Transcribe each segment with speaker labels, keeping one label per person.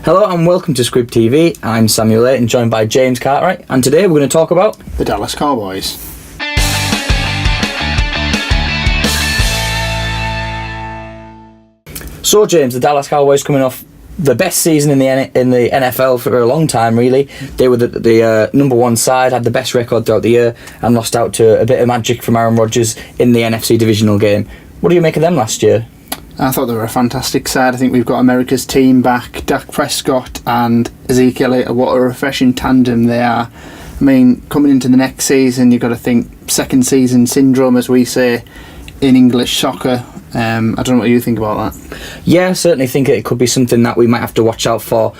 Speaker 1: Hello and welcome to Squib TV. I'm Samuel Layton, joined by James Cartwright, and today we're going to talk about
Speaker 2: the Dallas Cowboys.
Speaker 1: So James, the Dallas Cowboys coming off the best season in the NFL for a long time, really. They were the number one side, had the best record throughout the year, and lost out to a bit of magic from Aaron Rodgers in the NFC divisional game. What do you make of them last year?
Speaker 2: I thought they were a fantastic side. I think we've got America's team back. Dak Prescott and Ezekiel Elliott, what a refreshing tandem they are. I mean, coming into the next season, you've got to think second season syndrome, as we say in English soccer. I don't know what you think about that.
Speaker 1: Yeah, I certainly think it could be something that we might have to watch out for.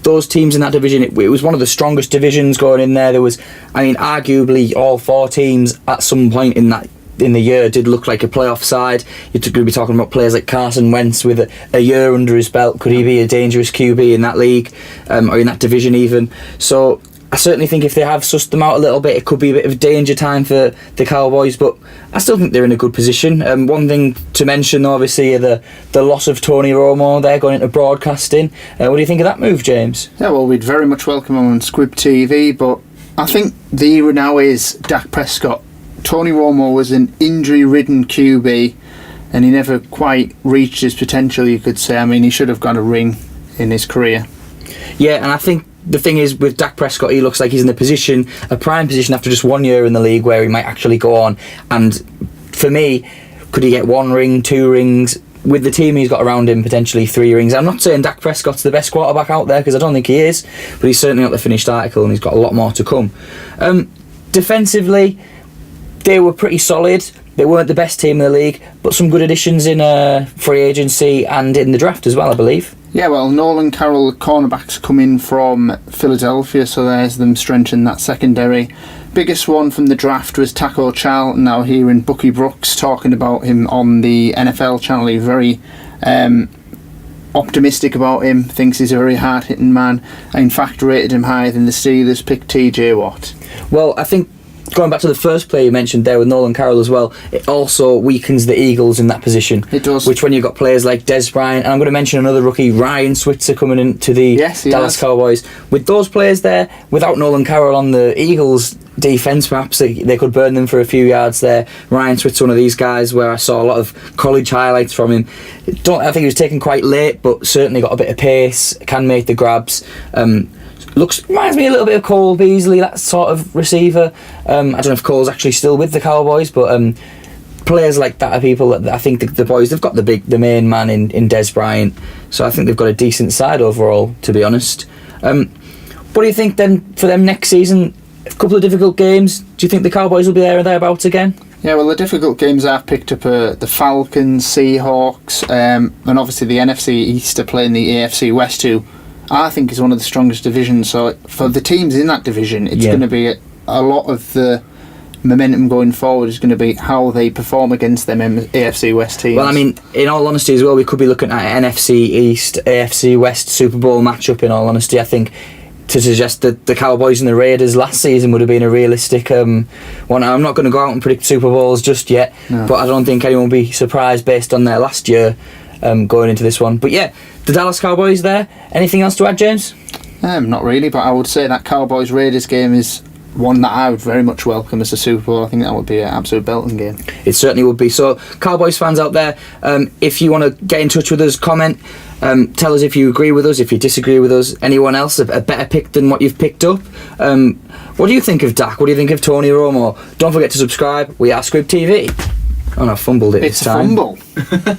Speaker 1: Those teams in that division, it was one of the strongest divisions going in there. There was, arguably all four teams at some point in the year did look like a playoff side. You're going to be talking about players like Carson Wentz with a year under his belt. Could he be a dangerous QB in that league or in that division even? So I certainly think if they have sussed them out a little bit, it could be a bit of a danger time for the Cowboys, but I still think they're in a good position. One thing to mention, obviously, the loss of Tony Romo. They're going into broadcasting. What do you think of that move, James?
Speaker 2: Yeah, well, we'd very much welcome him on Squib TV, but I think the era now is Dak Prescott. Tony Romo was an injury-ridden QB, and he never quite reached his potential, you could say. I mean, he should have got a ring in his career.
Speaker 1: Yeah, and I think the thing is, with Dak Prescott, he looks like he's in a prime position after just 1 year in the league where he might actually go on. And for me, could he get 1 ring, 2 rings? With the team he's got around him, potentially 3 rings. I'm not saying Dak Prescott's the best quarterback out there, because I don't think he is, but he's certainly not the finished article, and he's got a lot more to come. Defensively, they were pretty solid. They weren't the best team in the league, but some good additions in free agency and in the draft as well, I believe.
Speaker 2: Yeah, well, Nolan Carroll, cornerbacks, come in from Philadelphia, so there's them strengthening that secondary. Biggest one from the draft was Taco Charl. Now hearing Bucky Brooks talking about him on the NFL channel, he's very optimistic about him, thinks he's a very hard-hitting man. I, in fact, rated him higher than the Steelers picked TJ Watt.
Speaker 1: Well, I think going back to the first player you mentioned there with Nolan Carroll as well, it also weakens the Eagles in that position.
Speaker 2: It does.
Speaker 1: Which, when you've got players like Des Bryant, and I'm going to mention another rookie, Ryan Switzer, coming into the Dallas Cowboys. With those players there, without Nolan Carroll on the Eagles defence, perhaps they could burn them for a few yards there. Ryan Switzer, one of these guys where I saw a lot of college highlights from him. I think he was taken quite late, but certainly got a bit of pace, can make the grabs. Reminds me a little bit of Cole Beasley, that sort of receiver. I don't know if Cole's actually still with the Cowboys, but players like that are people that I think the boys, they've got the main man in Des Bryant, so I think they've got a decent side overall, to be honest. What do you think then for them next season? A couple of difficult games. Do you think the Cowboys will be there or thereabouts again?
Speaker 2: Yeah, well, the difficult games I've picked up are the Falcons, Seahawks, and obviously the NFC East are playing the AFC West too. I think is one of the strongest divisions, so for the teams in that division, it's going to be a lot of the momentum going forward is going to be how they perform against them AFC West teams.
Speaker 1: Well, I mean, in all honesty as well, we could be looking at an NFC East, AFC West Super Bowl matchup, in all honesty. I think to suggest that the Cowboys and the Raiders last season would have been a realistic one. I'm not going to go out and predict Super Bowls just yet, but I don't think anyone will be surprised based on their last year going into this one. But yeah, the Dallas Cowboys there. Anything else to add, James?
Speaker 2: Not really, but I would say that Cowboys-Raiders game is one that I would very much welcome as a Super Bowl. I think that would be an absolute belting game.
Speaker 1: It certainly would be. So, Cowboys fans out there, if you want to get in touch with us, comment, tell us if you agree with us, if you disagree with us, anyone else a better pick than what you've picked up. What do you think of Dak? What do you think of Tony Romo? Don't forget to subscribe. We are Squib TV. Oh no, I fumbled it this time.
Speaker 2: It's a fumble.